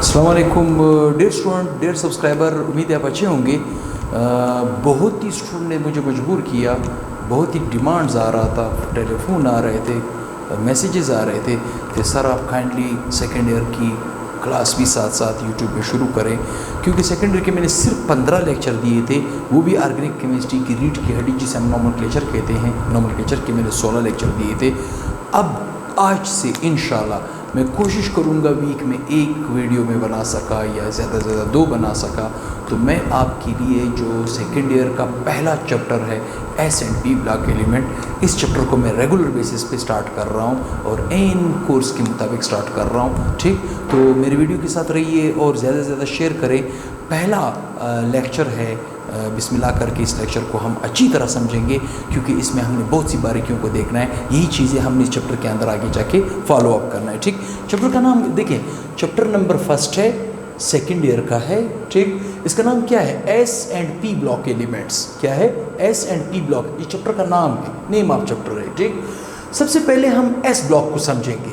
अस्सलाम वालेकुम dear student, dear subscriber, उम्मीद है आप अच्छे होंगे। बहुत ही स्टूडेंट ने मुझे मजबूर किया, बहुत ही डिमांड्स आ रहा था, टेलीफोन आ रहे थे, मैसेजेस आ रहे थे कि सर आप काइंडली सेकेंड ईयर की क्लास भी साथ साथ यूट्यूब पे शुरू करें, क्योंकि सेकेंड ईयर के मैंने सिर्फ 15 लेक्चर दिए थे, वो भी ऑर्गेनिक केमिस्ट्री की रीढ़ की हड्डी जिसे हम नोमेनक्लेचर कहते हैं, नोमेनक्लेचर के मैंने 16 लेक्चर दिए थे। अब आज से इंशाल्लाह मैं कोशिश करूँगा वीक में एक वीडियो में बना सका या ज़्यादा से ज़्यादा 2 बना सका, तो मैं आपके लिए जो सेकेंड ईयर का पहला चैप्टर है S&P ब्लॉक एलिमेंट, इस चैप्टर को मैं रेगुलर बेसिस पे स्टार्ट कर रहा हूँ और इन कोर्स के मुताबिक स्टार्ट कर रहा हूँ। ठीक, तो मेरे वीडियो के साथ रहिए और ज़्यादा से ज़्यादा शेयर करें। पहला लेक्चर है, बिस्मिल्लाह करके इस लेक्चर को हम अच्छी तरह समझेंगे, क्योंकि इसमें हमने बहुत सी बारीकियों को देखना है। यही चीज़ें हमने इस चैप्टर के अंदर आगे जाके फॉलो अप करना है। ठीक, चैप्टर का नाम देखें, चैप्टर नंबर फर्स्ट है, सेकेंड ईयर का है। ठीक, इसका नाम क्या है? S&P block elements. क्या है? S&P ब्लॉक, ये चैप्टर का नाम है, नेम ऑफ चैप्टर है। ठीक, सबसे पहले हम S ब्लॉक को समझेंगे।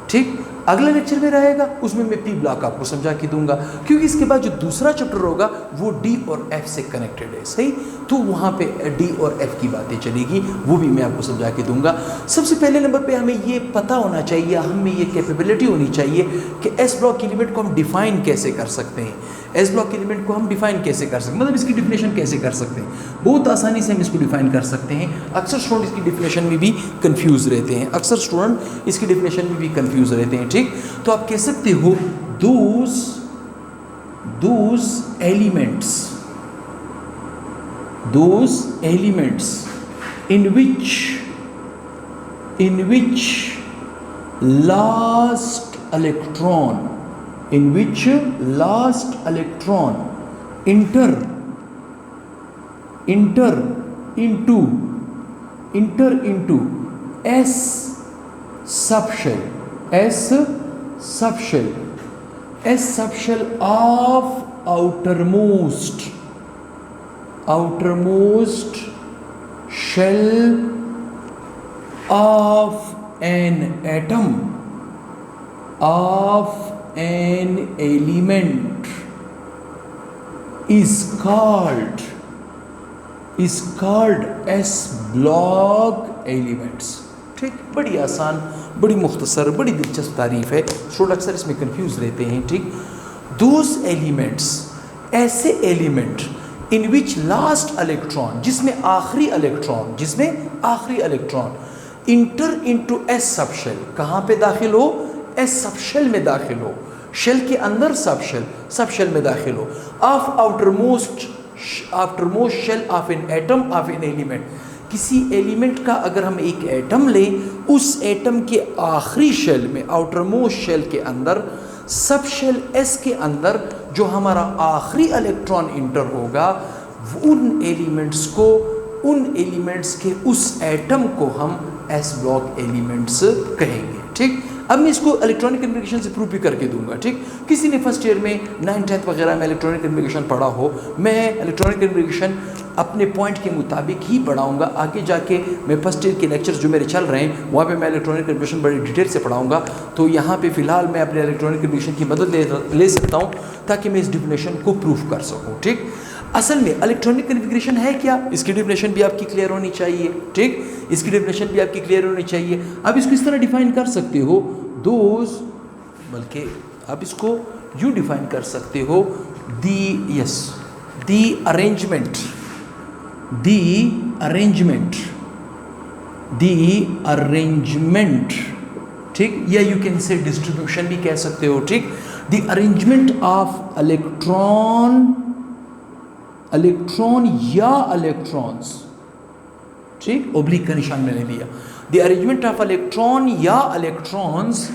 ठीक, अगले लेक्चर में रहेगा, उसमें मैं P ब्लॉक आपको समझा के दूंगा, क्योंकि इसके बाद जो दूसरा चैप्टर होगा वो D और F से कनेक्टेड है। सही, तो वहाँ पे D और F की बातें चलेगी, वो भी मैं आपको समझा के दूंगा। सबसे पहले नंबर पे हमें ये पता होना चाहिए, हमें ये कैपेबिलिटी होनी चाहिए कि S ब्लॉक एलिमेंट को हम डिफाइन कैसे कर सकते हैं। S ब्लॉक एलिमेंट को हम डिफाइन कैसे कर सकते हैं, मतलब इसकी डिफिनेशन कैसे कर सकते हैं। बहुत आसानी से हम इसको डिफाइन कर सकते हैं। अक्सर स्टूडेंट इसकी डिफिनेशन में भी कंफ्यूज रहते हैं, अक्सर स्टूडेंट इसकी डिफिनेशन में भी कंफ्यूज रहते हैं। ठीक, तो आप कह सकते हो those elements in which last electron enter into S subshell of outermost shell of an element is called S block elements। ठीक, बड़ी आसान, बड़ी मुख्तसर, बड़ी दिलचस्प तारीफ है। स्टूडेंट अक्सर इसमें कंफ्यूज रहते हैं। ठीक, दोज एलिमेंट्स, ऐसे element in which last electron, जिसमें आखिरी electron inter into S subshell, कहाँ पे दाखिल हो? एस सबशेल में दाखिल हो, शेल के अंदर सबशेल में दाखिल हो, of outermost shell of an atom of an element. किसी एलिमेंट का अगर हम एक एटम लें, उस एटम के आखिरी शेल में, आउटरमोस्ट शेल के अंदर, सब शेल एस के अंदर जो हमारा आखिरी इलेक्ट्रॉन इंटर होगा, उन एलिमेंट्स के उस एटम को हम एस ब्लॉक एलिमेंट्स कहेंगे। ठीक, अब मैं इसको इलेक्ट्रॉनिक कम्युनिकेशन से प्रूव भी करके दूंगा। ठीक, किसी ने फर्स्ट ईयर में 9th 10th वगैरह में इलेक्ट्रॉनिक कम्युनिकेशन पढ़ा हो, मैं इलेक्ट्रॉनिक कम्युनिकेशन अपने पॉइंट के मुताबिक ही पढ़ाऊंगा। आगे जाके मैं फर्स्ट ईयर के लेक्चर्स जो मेरे चल रहे हैं वहाँ पे मैं इलेक्ट्रॉनिक कम्युनिकेशन बड़ी डिटेल से पढ़ाऊंगा। तो यहाँ पे फ़िलहाल मैं अपने इलेक्ट्रॉनिक कम्युनिकेशन की मदद ले सकता हूँ ताकि मैं इस डिफिनेशन को प्रूफ कर सकूँ। ठीक, असल में इलेक्ट्रॉनिक कन्फिग्रेशन है क्या, इसकी डिफिनेशन भी आपकी क्लियर होनी चाहिए। ठीक, इसकी डिफिनेशन भी आपकी क्लियर होनी चाहिए। अब इसको इस तरह डिफाइन कर सकते हो, बल्कि आप इसको यूँ डिफाइन कर सकते हो, the arrangement, ठीक, या यू कैन से डिस्ट्रीब्यूशन भी कह सकते हो। ठीक, द अरेंजमेंट ऑफ इलेक्ट्रॉन या इलेक्ट्रॉन्स, ठीक, ओब्लिक का निशान मैंने दिया, द अरेंजमेंट ऑफ इलेक्ट्रॉन या इलेक्ट्रॉन्स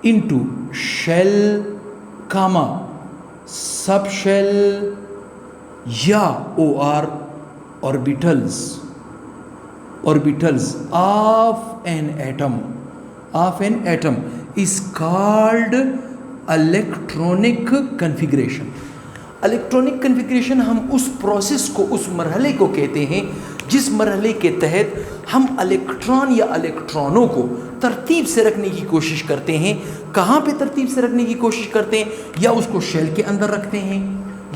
into shell, subshell या or orbitals of an atom is called electronic configuration। Electronic configuration हम उस प्रोसेस को, उस मरहले को कहते हैं जिस मरहले के तहत हम इलेक्ट्रॉन या इलेक्ट्रॉनों को तरतीब से रखने की कोशिश करते हैं। कहाँ पे तरतीब से रखने की कोशिश करते हैं? या उसको शेल के अंदर रखते हैं,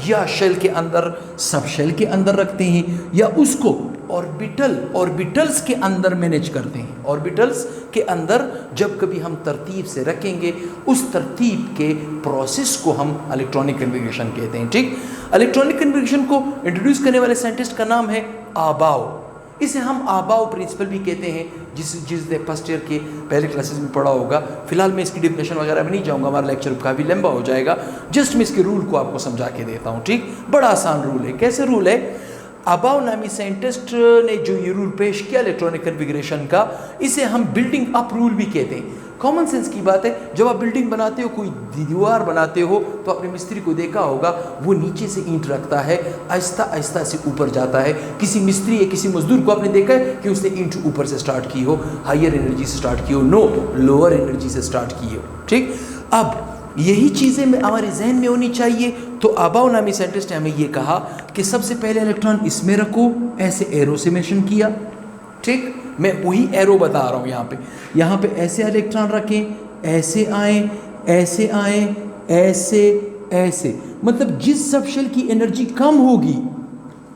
या शेल के अंदर सब शेल के अंदर रखते हैं, या उसको ऑर्बिटल्स के अंदर मैनेज करते हैं। ऑर्बिटल्स के अंदर जब कभी हम तरतीब से रखेंगे, उस तरतीब के प्रोसेस को हम इलेक्ट्रॉनिक कन्फिगरेशन कहते हैं। ठीक, इलेक्ट्रॉनिक कन्फिगरेशन को इंट्रोड्यूस करने वाले साइंटिस्ट का नाम है आबाओ। इसे हम आबाओ प्रिंसिपल भी कहते हैं, जिसने फर्स्ट ईयर के पहले क्लासेस में पढ़ा होगा। फिलहाल मैं इसकी डिफिनेशन वगैरह में नहीं जाऊंगा, हमारा लेक्चर काफ़ी लंबा हो जाएगा। जस्ट मैं इसके रूल को आपको समझा के देता हूँ। ठीक, बड़ा आसान रूल है। कैसे रूल है? आबाओ नामी साइंटिस्ट ने जो ये रूल पेश किया इलेक्ट्रॉनिक कन्फिगरेशन का, इसे हम बिल्डिंग अप रूल भी कहते हैं। कॉमन सेंस की बात है, जब आप बिल्डिंग बनाते हो, कोई दीवार बनाते हो, तो अपने मिस्त्री को देखा होगा, वो नीचे से ईंट रखता है, आहिस्ता आहिस्ता से ऊपर जाता है। किसी मिस्त्री या किसी मजदूर को आपने देखा है कि उसने ईंट ऊपर से स्टार्ट की हो, हायर एनर्जी से स्टार्ट की हो? नो, लोअर एनर्जी से स्टार्ट की हो। ठीक, अब यही चीज़ें में हमारे जहन में होनी चाहिए। तो आबाओ नामी साइंटिस्ट ने हमें ये कहा कि सबसे पहले इलेक्ट्रॉन इसमें रखो, ऐसे एरो से मेंशन किया। ठीक, मैं वही एरो बता रहा हूँ यहाँ पे ऐसे इलेक्ट्रॉन रखें, ऐसे आए, ऐसे आए, ऐसे ऐसे। मतलब जिस सब शेल की एनर्जी कम होगी,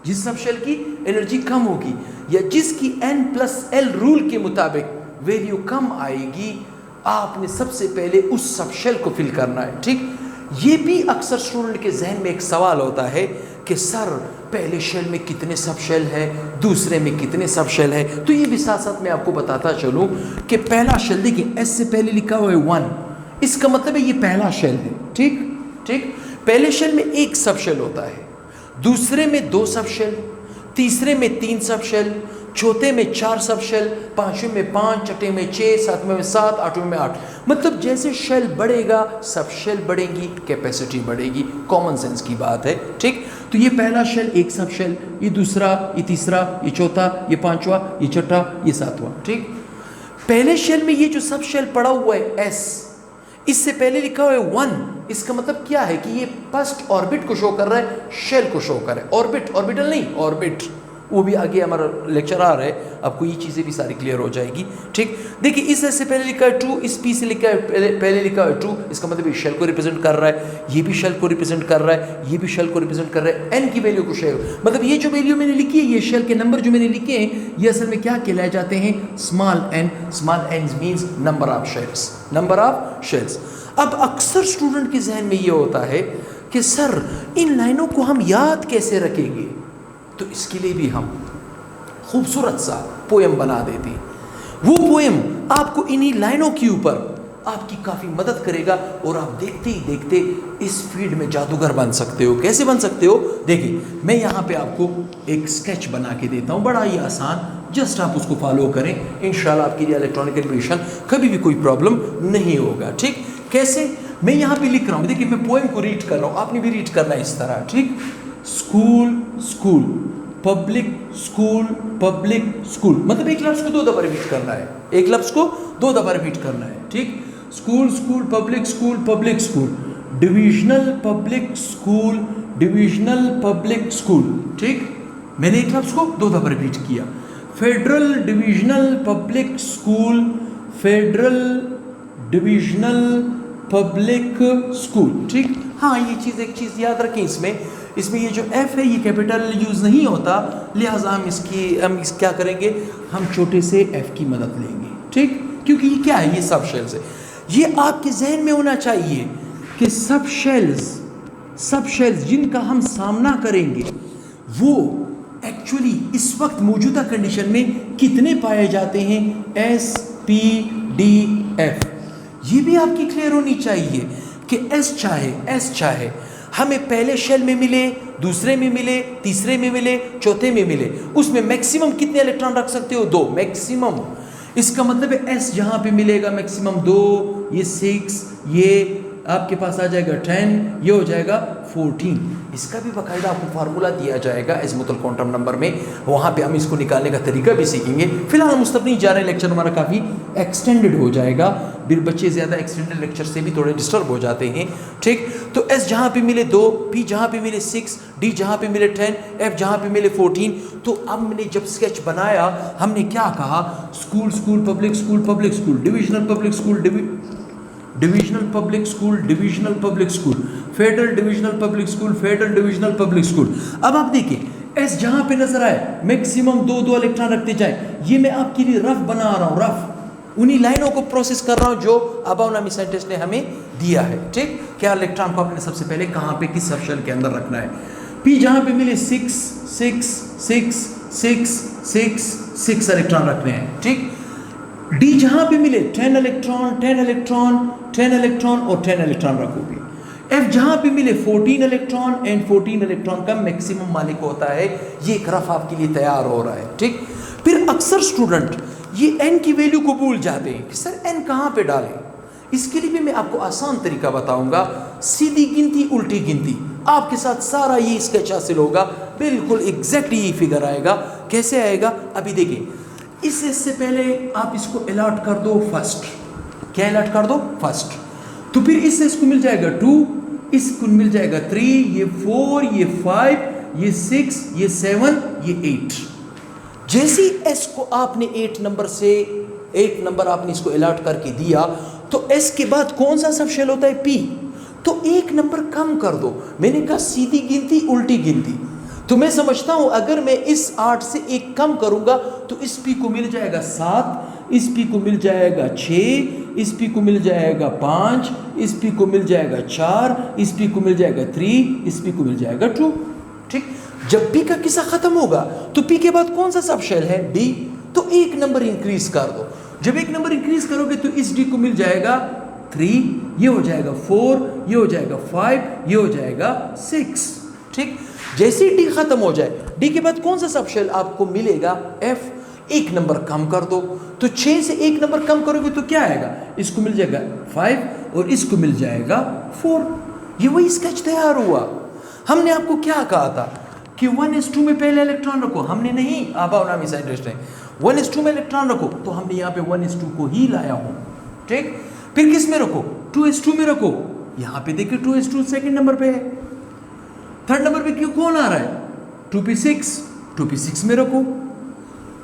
जिस सब शेल की एनर्जी कम होगी, या जिसकी n+l रूल के मुताबिक वैल्यू कम आएगी, आपने सबसे पहले उस सब शेल को फिल करना है। ठीक, ये भी अक्सर स्टूडेंट के जहन में एक सवाल होता है कि सर पहले शेल में कितने सब शेल है, दूसरे में कितने सब शेल है। तो ये भी साथ साथ मैं आपको बताता चलूँ कि पहला शेल, देखिए एस से पहले लिखा हुआ है 1, इसका मतलब है ये पहला शेल है। ठीक ठीक, पहले शेल में एक सब शेल होता है, दूसरे में 2 सब शेल, तीसरे में 3 सब शेल, चौथे में 4 सब शेल, पांचवें में 5, छठे में 6, सातवें में 7, आठवें में 8। मतलब जैसे शेल बढ़ेगा सब शेल बढ़ेगी, कैपेसिटी बढ़ेगी। कॉमन सेंस की बात है। ठीक, तो ये पहला शेल एक सब शेल, ये दूसरा, ये तीसरा, ये चौथा, ये पांचवा, ये छठा, ये सातवां। ठीक, पहले शेल में ये जो सब शेल पड़ा हुआ है एस, इससे पहले लिखा हुआ है 1, इसका मतलब क्या है कि ये फर्स्ट ऑर्बिट को शो कर रहा है, शेल को शो कर रहा है। ऑर्बिट, ऑर्बिटल नहीं, ऑर्बिट, वो भी आगे हमारा लेक्चर आ रहा है, आपको ये चीज़ें भी सारी क्लियर हो जाएगी। ठीक, देखिए इस से पहले लिखा है 2, इस पी से लिखा है पहले लिखा है 2, इसका मतलब ये शेल को रिप्रेजेंट कर रहा है, ये भी शेल को रिप्रेजेंट कर रहा है, ये भी शेल को रिप्रेजेंट कर रहा है। एन की वैल्यू को शेल, मतलब ये जो वैल्यू मैंने लिखी है, ये शेल के नंबर जो मैंने लिखे हैं, ये असल में क्या कहलाए जाते हैं? Small n. Small n means number of shells, number of shells. अब अक्सर स्टूडेंट के जहन में ये होता है कि सर इन लाइनों को हम याद कैसे रखेंगे? तो इसके लिए भी हम खूबसूरत सा पोएम बना देते हैं। वो पोएम आपको इन्हीं लाइनों के ऊपर आपकी काफ़ी मदद करेगा, और आप देखते ही देखते इस फील्ड में जादूगर बन सकते हो। कैसे बन सकते हो? देखिए मैं यहाँ पे आपको एक स्केच बना के देता हूँ, बड़ा ही आसान, जस्ट आप उसको फॉलो करें, इंशाल्लाह आपके लिए इलेक्ट्रॉनिक कन्फिगरेशन कभी भी कोई प्रॉब्लम नहीं होगा। ठीक, कैसे? मैं यहाँ पे लिख रहा हूँ, देखिए मैं पोएम को रीड कर रहा हूँ, आपने भी रीड करना है इस तरह। ठीक, school school, public school, public school, मतलब एक लफ्ज़ को 2 दफ़ा रिपीट करना है, एक लफ्ज़ को 2 दफ़ा रिपीट करना है। ठीक, school school, public school, public school, divisional public school, divisional public school. ठीक, मैंने एक लफ्ज़ को 2 दफ़ा रिपीट किया। Federal divisional public school, federal divisional public school. ठीक, हाँ ये चीज़, एक चीज़ याद रखें, इसमें ये जो एफ है ये कैपिटल यूज़ नहीं होता, लिहाजा हम क्या करेंगे, हम छोटे से एफ की मदद लेंगे। ठीक, क्योंकि ये क्या है, ये सब शेल्स है। ये आपके जहन में होना चाहिए कि सब शेल्स जिनका हम सामना करेंगे वो एक्चुअली इस वक्त मौजूदा कंडीशन में कितने पाए जाते हैं, एस पी डी एफ। ये भी आपकी क्लियर होनी चाहिए कि एस चाहे हमें पहले शेल में मिले, दूसरे में मिले, तीसरे में मिले, चौथे में मिले, उसमें मैक्सिमम कितने इलेक्ट्रॉन रख सकते हो? 2 मैक्सिमम। इसका मतलब है एस जहाँ पे मिलेगा मैक्सिमम 2, ये 6, ये आपके पास आ जाएगा 10, ये हो जाएगा 14। इसका भी बाकायदा आपको फार्मूला दिया जाएगा एज़मुतुल क्वांटम नंबर में, वहाँ पे हम इसको निकालने का तरीका भी सीखेंगे। फिलहाल हम उस तक नहीं जा रहे, लेक्चर हमारा काफ़ी एक्सटेंडेड हो जाएगा। फिर बच्चे ज़्यादा एक्सटेंडेड लेक्चर से भी थोड़े डिस्टर्ब हो जाते हैं, ठीक। तो एस जहाँ पे मिले 2, पी जहाँ पे मिले 6, डी जहाँ पे मिले 10, एफ जहाँ पे मिले 14। तो अब मैंने जब स्केच बनाया हमने क्या कहा, school school public school public school, divisional public school divisional public school, divisional public school, federal divisional public school, federal divisional public school. अब आप देखिए एस जहाँ पे नजर आए मैक्सिमम 2 इलेक्ट्रॉन रखते जाए। ये मैं आपके लिए रफ बना रहा हूँ, रफ उन्हीं लाइनों को प्रोसेस कर रहा हूँ जो अबाव नामी साइंटिस्ट ने हमें दिया है, ठीक। क्या इलेक्ट्रॉन को आपने सबसे पहले कहाँ पे किस सबशेल के अंदर रखना है। पी जहाँ पे मिले 6 6 6 6 6 6 इलेक्ट्रॉन रखने हैं, ठीक। डी जहाँ पे मिले 10 इलेक्ट्रॉन 10 इलेक्ट्रॉन 10 इलेक्ट्रॉन और 10 इलेक्ट्रॉन रखोगे। एफ जहाँ पे मिले 14 इलेक्ट्रॉन एंड 14 इलेक्ट्रॉन का मैक्सिमम मालिक होता है। ये एक रफ आपके लिए तैयार हो रहा है, ठीक। फिर अक्सर स्टूडेंट ये एन की वैल्यू को भूल जाते हैं कि सर एन कहाँ पे डालें। इसके लिए भी मैं आपको आसान तरीका बताऊंगा, सीधी गिनती उल्टी गिनती। आपके साथ सारा ये स्केच हासिल होगा, बिल्कुल एग्जैक्टली ये फिगर आएगा। कैसे आएगा अभी देखिए। इससे पहले आप इसको अलॉट कर दो फर्स्ट। क्या अलॉट कर दो? फर्स्ट। तो फिर इससे इसको मिल जाएगा 2, इसको मिल जाएगा 3, ये 4, ये 5, ये 6, ये 7, ये 8। जैसे एस को आपने 8 नंबर आपने इसको अलॉट करके दिया, तो एस के बाद कौन सा सबशेल होता है? पी। तो 1 नंबर कम कर दो। मैंने कहा सीधी गिनती उल्टी गिनती। तो मैं समझता हूं अगर मैं इस 8 से 1 कम करूंगा तो इस पी को मिल जाएगा 7, इस पी को मिल जाएगा 6, इस पी को मिल जाएगा 5, इस पी को मिल जाएगा 4, इस पी को मिल जाएगा 3, इस पी को मिल जाएगा 2, ठीक। जब पी का किस्सा खत्म होगा तो पी के बाद कौन सा सबशेल है? डी। तो 1 नंबर इंक्रीज कर दो। जब 1 नंबर इंक्रीज करोगे तो इस डी को मिल जाएगा 3, ये हो जाएगा 4, ये हो जाएगा 5, ये हो जाएगा 6, ठीक। जैसे ही डी खत्म हो जाए, डी के बाद कौन सा सबशेल आपको मिलेगा? एफ। 1 नंबर कम कर दो। तो 6 से 1 नंबर कम करोगे तो क्या आएगा? इसको मिल जाएगा 5 और इसको मिल जाएगा 4। ये वही स्केच तैयार हुआ। हमने आपको क्या कहा था कि 1s2 में पहले इलेक्ट्रॉन रखो। हमने नहीं, आबा नामी साइंटिस्ट ने 1s2 में इलेक्ट्रॉन रखो, तो हमने यहाँ पे 1s2 को ही लाया हूँ, ठीक। फिर किस में रखो? 2s2 में रखो। यहाँ पे देखिए 2s2 सेकेंड नंबर पे है। थर्ड नंबर पे क्यों कौन आ रहा है? 2p6, 2p6 में रखो।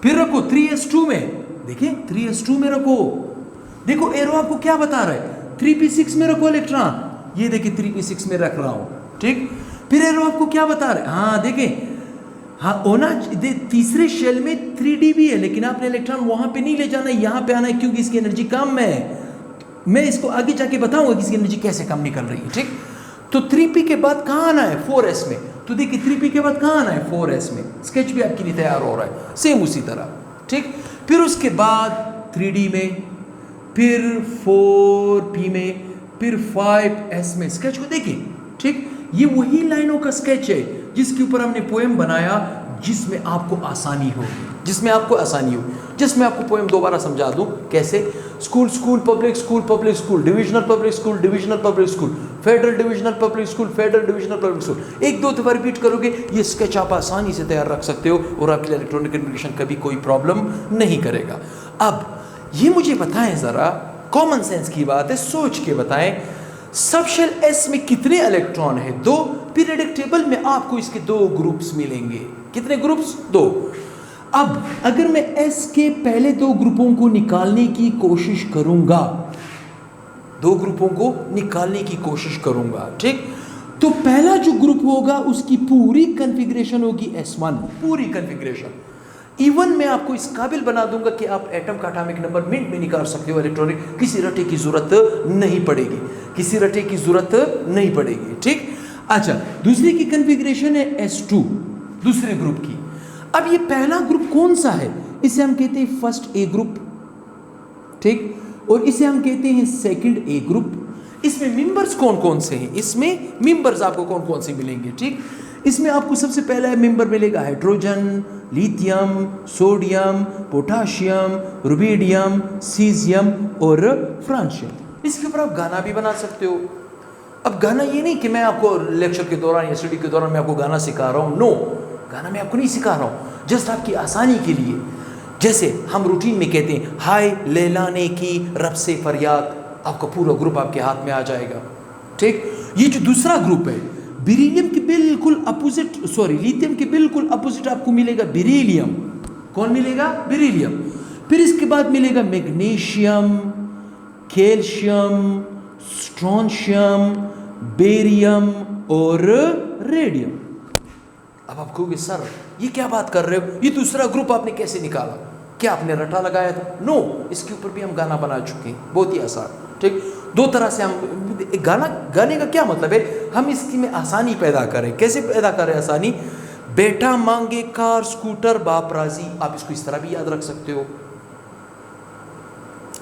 फिर रखो 3s2 में, देखिए 3s2 में रखो। देखो एरो आपको क्या बता रहा है? 3p6 में रखो इलेक्ट्रॉन। ये देखिए 3p6 में रख रहा हूं, ठीक। फिर एरो आपको क्या बता रहा है? हाँ देखिए, हाँ होना तीसरे शेल में 3d भी है, लेकिन आपने इलेक्ट्रॉन वहां पे नहीं ले जाना है, यहां पे आना है, क्योंकि इसकी एनर्जी कम है। मैं इसको आगे जाके बताऊंगा कि इसकी एनर्जी कैसे कम निकल रही है, ठीक। तो 3p के बाद कहाँ आना है? 4s में। तो देखिए 3p के बाद कहाँ आना है? 4s में। स्केच भी आपके लिए तैयार हो रहा है सेम उसी तरह, ठीक। फिर उसके बाद 3d में, फिर 4p में, फिर 5s में। स्केच को देखिए, ठीक। ये वही लाइनों का स्केच है जिसके ऊपर हमने पोएम बनाया, जिसमें आपको आसानी हो, जिसमें आपको पोएम दोबारा समझा दूं कैसे। School school public school public school, divisional public school divisional public school, federal divisional public school federal divisional public school. 1-2 दफा रिपीट करोगे, ये स्केच आप आसानी से तैयार रख सकते हो और आपके लिए इलेक्ट्रॉनिक कम्युनिकेशन कभी कोई प्रॉब्लम नहीं करेगा। अब ये मुझे बताएं जरा, कॉमन सेंस की बात है, सोच के बताएं, सबशेल एस में कितने इलेक्ट्रॉन है? 2। पीरियडिक टेबल में आपको इसके 2 ग्रुप्स मिलेंगे। कितने ग्रुप्स? 2। अब अगर मैं एस के पहले 2 ग्रुपों को निकालने की कोशिश करूंगा, 2 ग्रुपों को निकालने की कोशिश करूंगा, ठीक। तो पहला जो ग्रुप होगा उसकी पूरी कॉन्फ़िगरेशन होगी S1, पूरी कॉन्फ़िगरेशन। इवन मैं आपको इस काबिल बना दूंगा कि आप एटम का एटॉमिक नंबर मिनट में निकाल सकते हो इलेक्ट्रॉनिक, किसी रटे की जरूरत नहीं पड़ेगी, ठीक। अच्छा, दूसरी की कॉन्फ़िगरेशन है S2, दूसरे ग्रुप की। अब ये पहला ग्रुप कौन सा है? इसे हम कहते हैं फर्स्ट ए ग्रुप, ठीक। और इसे हम कहते हैं सेकंड ए ग्रुप। इसमें मेंबर्स कौन कौन से हैं? इसमें मेंबर्स आपको कौन कौन से मिलेंगे, ठीक। इसमें आपको सबसे पहला मेंबर मिलेगा hydrogen, lithium, sodium, potassium, rubidium, caesium और फ्रांशियम। इसके ऊपर आप गाना भी बना सकते हो। अब गाना ये नहीं कि मैं आपको लेक्चर के दौरान या स्टडी के दौरान मैं आपको गाना सिखा रहा हूँ, नो, गाना मैं आपको नहीं सिखा रहा हूँ, जस्ट आपकी आसानी के लिए। जैसे हम रूटीन में कहते हैं हाय लैला ने की रब से फरियाद, आपका पूरा ग्रुप आपके हाथ में आ जाएगा। ठीक, ये जो दूसरा ग्रुप है बेरिलियम के बिल्कुल अपोजिट, सॉरी लिथियम के बिल्कुल अपोजिट आपको मिलेगा बेरिलियम। कौन मिलेगा? बेरिलियम। फिर इसके बाद मिलेगा मैग्नीशियम, कैल्शियम, स्ट्रोंशियम, बेरियम और रेडियम। अब आप कहोगे सर ये क्या बात कर रहे हो, ये दूसरा ग्रुप आपने कैसे निकाला, क्या आपने रटा लगाया था? नो, इसके ऊपर भी हम गाना बना चुके हैं, बहुत ही आसान। ठीक, दो तरह से हम गाने का क्या मतलब है, हम इसकी में आसानी पैदा करें। कैसे पैदा करें आसानी? बेटा मांगे कार स्कूटर बाप राजी, आप इसको इस तरह भी याद रख सकते हो।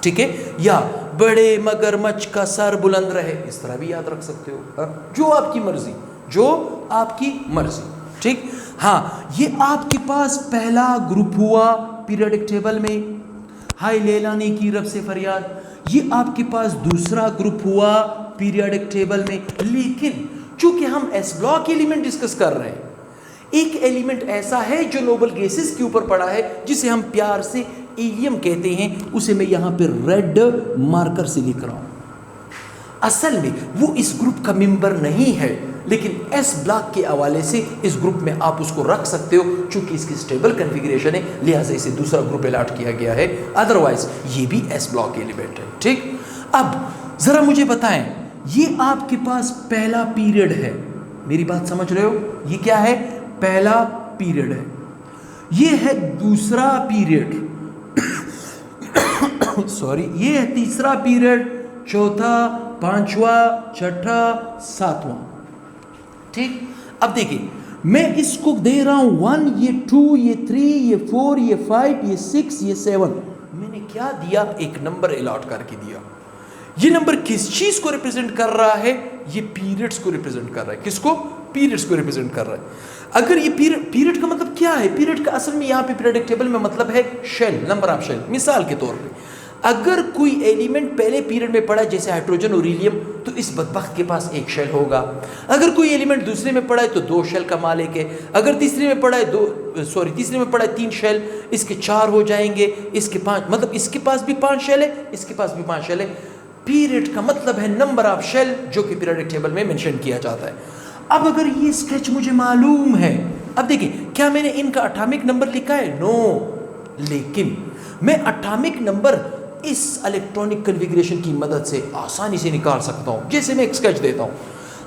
ठीक है, या बड़े मगरमच्छ का सर बुलंद रहे, इस तरह भी याद रख सकते हो। जो आपकी मर्जी, जो आपकी मर्जी। ठीक, हाँ, ये आपके पास पहला ग्रुप हुआ पीरियोडिक टेबल में, हाय लैला ने की रब से फरियाद। ये आपके पास दूसरा ग्रुप हुआ पीरियोडिक टेबल में। लेकिन चूंकि हम एस ब्लॉक एलिमेंट डिस्कस कर रहे हैं, एक एलिमेंट ऐसा है जो नोबल गैसेस के ऊपर पड़ा है, जिसे हम प्यार से हीलियम कहते हैं, उसे मैं यहां पे रेड मार्कर से लिख रहा हूं। असल में वो इस ग्रुप का मेंबर नहीं है, लेकिन एस ब्लॉक के हवाले से इस ग्रुप में आप उसको रख सकते हो, चूंकि इसकी स्टेबल कन्फिगरेशन है, लिहाजा इसे दूसरा ग्रुप अलॉट किया गया है। अदरवाइज ये भी एस ब्लॉक एलिमेंट है। ठीक, अब जरा मुझे बताएं, ये आपके पास पहला पीरियड है, मेरी बात समझ रहे हो? ये क्या है? पहला पीरियड है। ये है दूसरा पीरियड सॉरी, ये है तीसरा पीरियड, चौथा, पांचवा, छठा, सातवां। ठीक, अब देखिए मैं इसको दे रहा हूं 1, ये 2, ये 3, ये 4, ये 5, ये 6, ये 7। मैंने क्या दिया? एक नंबर अलॉट करके दिया। ये नंबर किस चीज को रिप्रेजेंट कर रहा है? ये पीरियड्स को रिप्रेजेंट कर रहा है। किसको? पीरियड्स को रिप्रेजेंट कर रहा है। अगर ये पीरियड का मतलब क्या है? पीरियड का असल में यहाँ पे पीरियोडिक टेबल में मतलब है शेल, नंबर ऑफ शेल। मिसाल के तौर पे अगर कोई एलिमेंट पहले पीरियड में पड़ा है, जैसे हाइड्रोजन और हीलियम, तो इस बदबख्त के पास एक शेल होगा। अगर कोई एलिमेंट दूसरे में पड़ा है तो 2 शेल का मालिक है। अगर तीसरे में पड़ा है तीसरे में पड़ा है 3 शेल, इसके 4 हो जाएंगे, इसके 5, मतलब इसके पास भी 5 शेल है, इसके पास भी 5 शेल है। पीरियड का मतलब है नंबर ऑफ शेल, जो कि पीरियोडिक टेबल में मेंशन किया जाता है। अब अगर ये स्केच मुझे मालूम है, अब देखिए क्या मैंने इनका एटॉमिक नंबर लिखा है? नो, लेकिन मैं एटॉमिक नंबर इस इलेक्ट्रॉनिक कन्फिगरेशन की मदद से आसानी से निकाल सकता हूं। जैसे मैं एक स्केच देता हूं,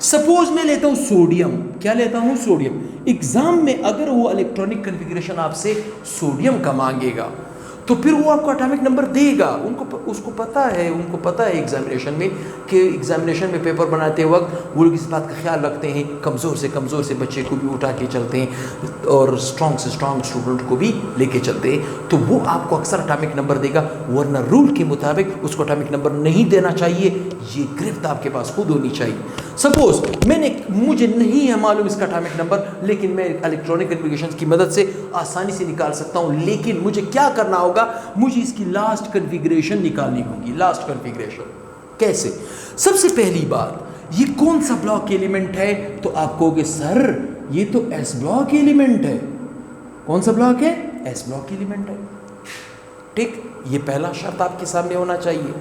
सपोज मैं लेता हूं सोडियम। क्या लेता हूं? सोडियम। एग्जाम में अगर वो इलेक्ट्रॉनिक कन्फिगरेशन आपसे सोडियम का मांगेगा, तो फिर वो आपको एटॉमिक नंबर देगा। उसको पता है एग्जामिनेशन में कि एग्जामिनेशन में पेपर बनाते वक्त वो लोग इस बात का ख्याल रखते हैं, कमज़ोर से बच्चे को भी उठा के चलते हैं और स्ट्रॉन्ग से स्ट्रॉन्ग स्टूडेंट को भी लेके चलते हैं। तो वो आपको अक्सर एटॉमिक नंबर देगा, वरना रूल के मुताबिक उसको एटॉमिक नंबर नहीं देना चाहिए। ये गिरफ्त आपके पास खुद होनी चाहिए। सपोज मुझे नहीं है मालूम इसका एटॉमिक नंबर, लेकिन मैं इलेक्ट्रॉनिक कन्फिगरेशन की मदद से आसानी से निकाल सकता हूँ। लेकिन मुझे क्या करना होगा? मुझे इसकी लास्ट कन्फिगरेशन निकालनी होगी। लास्ट कन्फिगरेशन कैसे? सबसे पहली बात, ये कौन सा ब्लॉक एलिमेंट है? तो आप कहोगे सर ये तो एस ब्लॉक एलिमेंट है। कौन सा ब्लॉक है? एस ब्लॉक एलिमेंट है। ठीक, ये पहला शर्त आपके सामने होना चाहिए।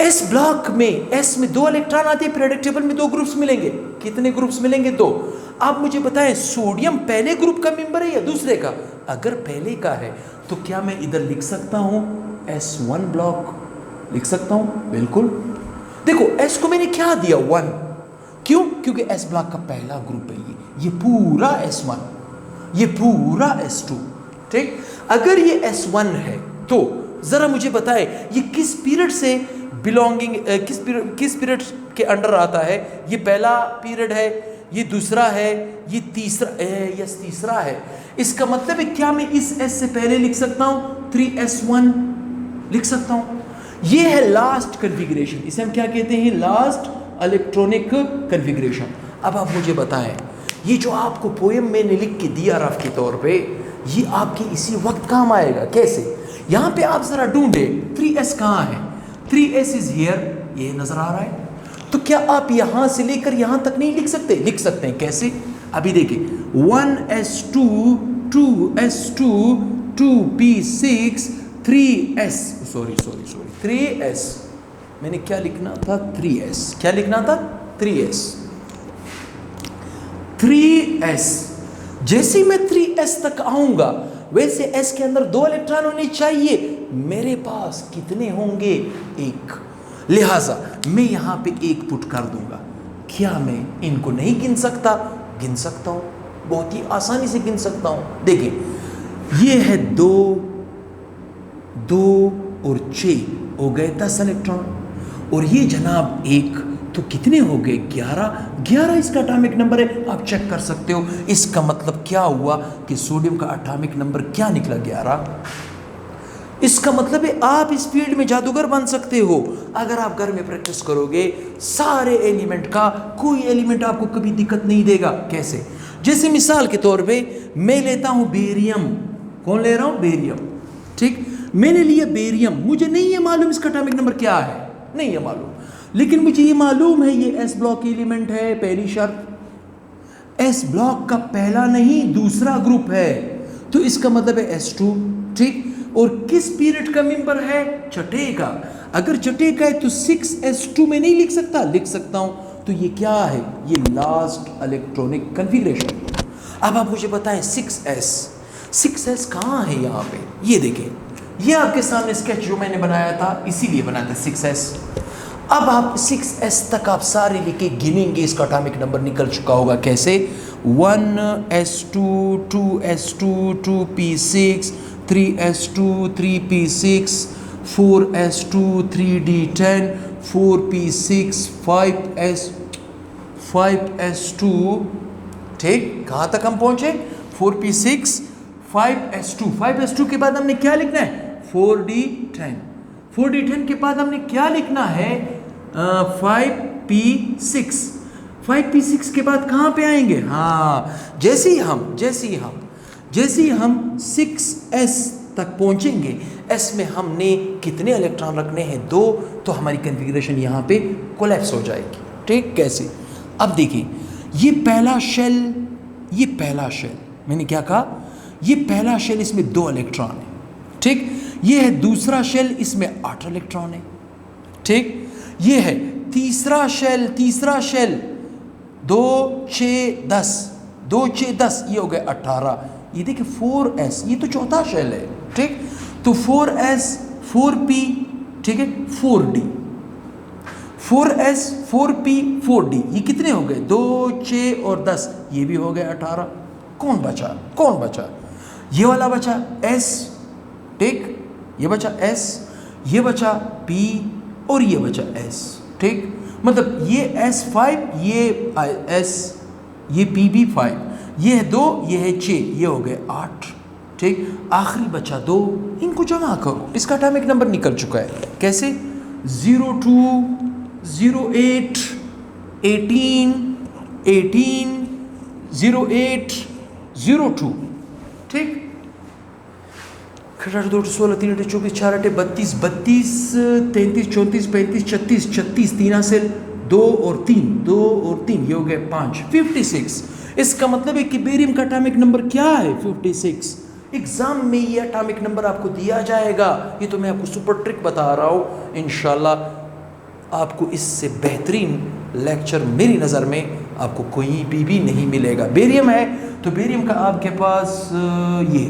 एस ब्लॉक में, एस में 2 इलेक्ट्रॉन आते हैं, पीरियोडिक टेबल में 2 ग्रुप्स मिलेंगे। कितने ग्रुप्स मिलेंगे? 2। आप मुझे बताएं सोडियम पहले ग्रुप का मेंबर है या दूसरे का? अगर पहले का है तो क्या मैं इधर लिख सकता हूं S1 ब्लॉक? लिख सकता हूं, बिल्कुल। देखो S को मैंने क्या दिया? 1। क्यों? क्योंकि S ब्लॉक का पहला ग्रुप है ये पूरा S1, ये पूरा S2। ठीक, अगर ये S1 है तो जरा मुझे बताएं ये किस पीरियड से बिलोंगिंग, किस पीरियड के अंडर आता है? ये पहला पीरियड है, ये दूसरा है, ये तीसरा है, यस तीसरा है। इसका मतलब है क्या मैं इस S से पहले लिख सकता हूं? 3S1 लिख सकता हूं। ये है लास्ट कन्फिगरेशन, इसे हम क्या कहते हैं? Last electronic configuration. अब आप मुझे बताएं, ये जो आपको पोएम मैंने लिख के दिया रफ के तौर पे, ये आपके इसी वक्त काम आएगा। कैसे? यहां पे आप जरा ढूंढे 3S कहां है? 3S इज हियर, ये नजर आ रहा है। तो क्या आप यहां से लेकर यहां तक नहीं लिख सकते? लिख सकते हैं। कैसे? अभी देखिए 1S2, 2S2, 2p6 3s, sorry 3s, मैंने क्या लिखना था 3s, क्या लिखना था 3s। जैसे मैं 3s तक आऊंगा वैसे s के अंदर 2 इलेक्ट्रॉन होने चाहिए, मेरे पास कितने होंगे 1, लिहाजा मैं यहां पे 1 पुट कर दूंगा। क्या मैं इनको नहीं गिन सकता? गिन सकता हूं, बहुत ही आसानी से गिन सकता हूं। देखिए ये है 2 और 6 हो गए 10 इलेक्ट्रॉन, और ये जनाब 1, तो कितने हो गए 11 इसका एटॉमिक नंबर है। आप चेक कर सकते हो। इसका मतलब क्या हुआ कि सोडियम का एटॉमिक नंबर क्या निकला 11। इसका मतलब है आप इस फील्ड में जादूगर बन सकते हो अगर आप घर में प्रैक्टिस करोगे। सारे एलिमेंट का कोई एलिमेंट आपको कभी दिक्कत नहीं देगा। कैसे? जैसे मिसाल के तौर पे मैं लेता हूं बेरियम। कौन ले रहा हूं? बेरियम। ठीक, मैंने लिया बेरियम, मुझे नहीं है मालूम इसका एटॉमिक नंबर क्या है, नहीं है मालूम, लेकिन मुझे ये मालूम है ये एस ब्लॉक एलिमेंट है। पहली शर्त, एस ब्लॉक का पहला नहीं दूसरा ग्रुप है, तो इसका मतलब है S2। ठीक, और किस पीरियड का मेंबर है? छठे का। अगर छठे का है तो 6s2 में नहीं लिख सकता, लिख सकता हूं। तो ये क्या है? ये लास्ट इलेक्ट्रॉनिक कन्फिग्रेशन। अब आप मुझे बताएं 6s कहां है? यहां पे ये देखें, ये आपके सामने स्केच जो मैंने बनाया था, इसीलिए बनाया था 6s। अब आप 6s तक आप सारे लिखे गिनेंगे, इसका एटॉमिक नंबर निकल चुका होगा। कैसे? 1s2 2s2 2p6 3s2 3p6 4s2 3d10 4p6 5s2। ठीक, कहां तक हम पहुंचे? 4p6 5s2 के बाद हमने क्या लिखना है? 4d10 4d10 के बाद हमने क्या लिखना है? 5p6 के बाद कहां पे आएंगे? हाँ, जैसे ही हम 6s तक पहुंचेंगे, s में हमने कितने इलेक्ट्रॉन रखने हैं? 2, तो हमारी कॉन्फ़िगरेशन यहां पे कोलैप्स हो जाएगी। ठीक, कैसे? अब देखिए ये पहला शेल, मैंने क्या कहा? ये पहला शेल, इसमें 2 इलेक्ट्रॉन है। ठीक, ये है दूसरा शेल, इसमें 8 इलेक्ट्रॉन है। ठीक, ये है तीसरा शेल 2 6 10, ये हो गए 18। ये देखिए 4s, ये तो चौथा शेल है। ठीक, तो 4s 4p, ठीक है, 4d 4s 4p 4d, ये कितने हो गए? 2 6 और 10, ये भी हो गए 18। कौन बचा? ये वाला बचा s। ठीक, ये बचा s, ये बचा p और ये बचा s। ठीक, मतलब ये s5, ये s, ये pb5, ये है 2, ये है 6, ये हो गए 8। ठीक, आखिरी बचा 2, इनको जमा करो, इसका एटॉमिक नंबर निकल चुका है। कैसे? 02 08 18 18 08 02। ठीक, 8 2 16 3 8 24 4 8 32 32 33 34 35 36 36 3 सेल 2 और 3, ये हो गए 5 56। इसका मतलब है कि बेरियम का एटॉमिक नंबर क्या है? 56। एग्जाम में ये एटॉमिक नंबर आपको दिया जाएगा। ये तो मैं आपको सुपर ट्रिक बता रहा हूँ। इंशाल्लाह आपको इससे बेहतरीन लेक्चर मेरी नज़र में आपको कोई भी नहीं मिलेगा। बेरियम है तो बेरियम का आपके पास ये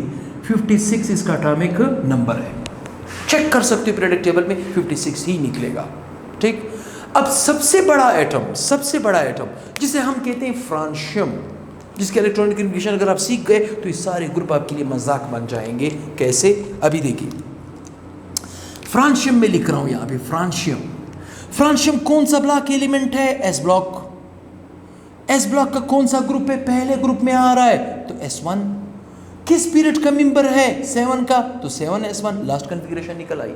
56 इसका एटॉमिक नंबर है। चेक कर सकते हो पीरियोडिक टेबल में 56 ही निकलेगा। ठीक, अब सबसे बड़ा एटम जिसे हम कहते हैं फ्रांशियम, जिसके इलेक्ट्रॉनिक कन्फिग्रेशन अगर आप सीख गए तो ये सारे ग्रुप आपके लिए मजाक बन जाएंगे। कैसे? अभी देखिए, फ्रांशियम में लिख रहा हूं यहां पे। फ्रांशियम कौन सा ब्लॉक एलिमेंट है? S block. एस ब्लॉक का कौन सा ग्रुप है? पहले ग्रुप में आ रहा है तो S1। किस पीरियड का मेंबर है? 7 का, तो 7s1। लास्ट कन्फिग्रेशन निकल आई।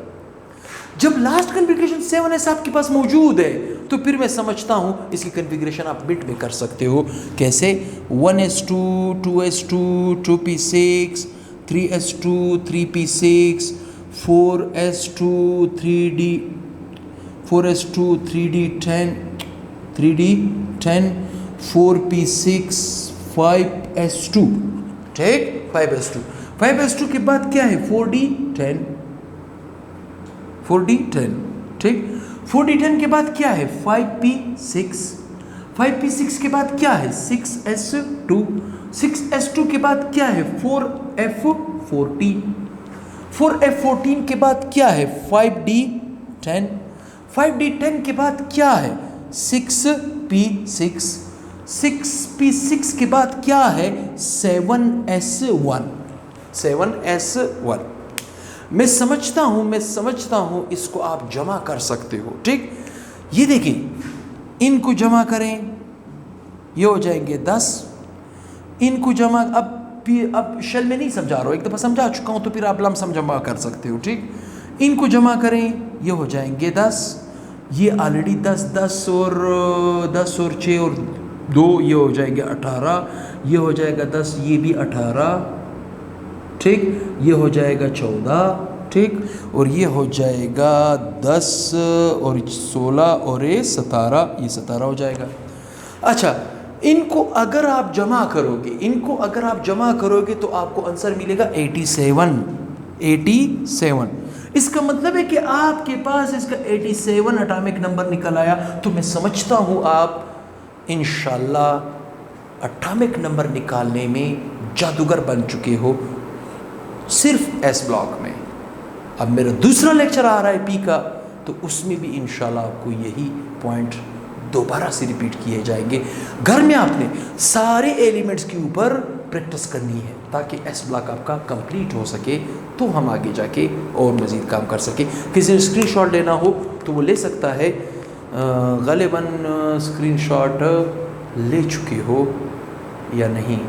जब लास्ट कन्फिग्रेशन 7s आपके पास मौजूद है तो फिर मैं समझता हूं इसकी कन्फिग्रेशन आप बिट में कर सकते हो। कैसे? 1s2 2s2 2p6 3s2 3p6 4s2 3d10 4p6 5s2। ठीक, 5s2 5s2 के बाद क्या है 4d 10, 4d10, ठीक। 4d10 के बाद क्या है 5p6, 5p6 के बाद क्या है 6s2, 6s2 के बाद क्या है 4f14, 4f14 के बाद क्या है 5d10, 5d10 के बाद क्या है 6p6, 6p6 के बाद क्या है 7s1, 7s1। मैं समझता हूं इसको आप जमा कर सकते हो, ठीक। ये देखिए, इनको जमा करें, ये हो जाएंगे 10, इनको जमा, अब शेल में नहीं समझा रहा हूँ, एक दफ़ा समझा चुका हूँ, तो फिर आप लमसम जमा कर सकते हो, ठीक। इनको जमा करें, ये हो जाएंगे 10, ये ऑलरेडी 10 10 और 6 और 2, ये हो जाएंगे 18, ये हो जाएगा 10, ये भी 18, ठीक, ये हो जाएगा 14, ठीक, और ये हो जाएगा 10 और 16 और ये 17, ये 17 हो जाएगा। अच्छा, इनको अगर आप जमा करोगे तो आपको आंसर मिलेगा 87। इसका मतलब है कि आपके पास इसका 87 एटॉमिक नंबर निकल आया। तो मैं समझता हूँ आप इंशाल्लाह एटॉमिक नंबर निकालने में जादूगर बन चुके हो, सिर्फ एस ब्लॉक में। अब मेरा दूसरा लेक्चर आ रहा है पी का, तो उसमें भी इंशाल्लाह आपको यही पॉइंट दोबारा से रिपीट किए जाएंगे। घर में आपने सारे एलिमेंट्स के ऊपर प्रैक्टिस करनी है ताकि एस ब्लॉक आपका कंप्लीट हो सके, तो हम आगे जाके और मज़ीद काम कर सके। किसी ने स्क्रीनशॉट लेना हो तो वो ले सकता है, ग़ालिबन स्क्रीनशॉट ले चुके हो या नहीं,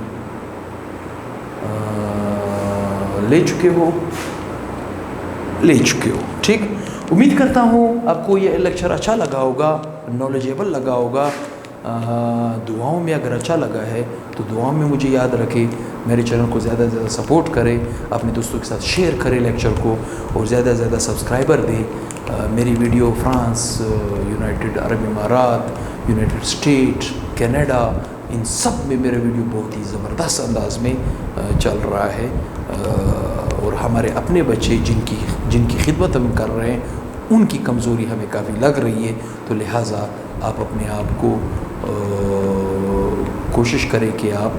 ले चुके हो, ठीक। उम्मीद करता हूँ आपको ये लेक्चर अच्छा लगा होगा, नॉलेजेबल लगा होगा। दुआओं में अगर अच्छा लगा है तो दुआओं में मुझे याद रखें, मेरे चैनल को ज़्यादा से ज़्यादा सपोर्ट करें, अपने दोस्तों के साथ शेयर करें लेक्चर को, और ज़्यादा से ज़्यादा सब्सक्राइबर दें। मेरी video France, United Arab Emirates, United State, Canada, इन सब में मेरा वीडियो बहुत ही ज़बरदस्त अंदाज में चल रहा है, और हमारे अपने बच्चे जिनकी खिदमत हम कर रहे हैं उनकी कमज़ोरी हमें काफ़ी लग रही है। तो लिहाजा आप अपने आप को कोशिश करें कि आप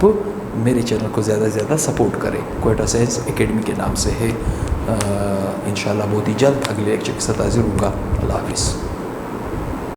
मेरे चैनल को ज़्यादा से ज़्यादा सपोर्ट करें। क्वेटा साइंस एकेडमी के नाम से है। इंशाल्लाह बहुत ही जल्द अगले लेक्चर के साथ हाजिर होगा। अल्लाह हाफ़िज़।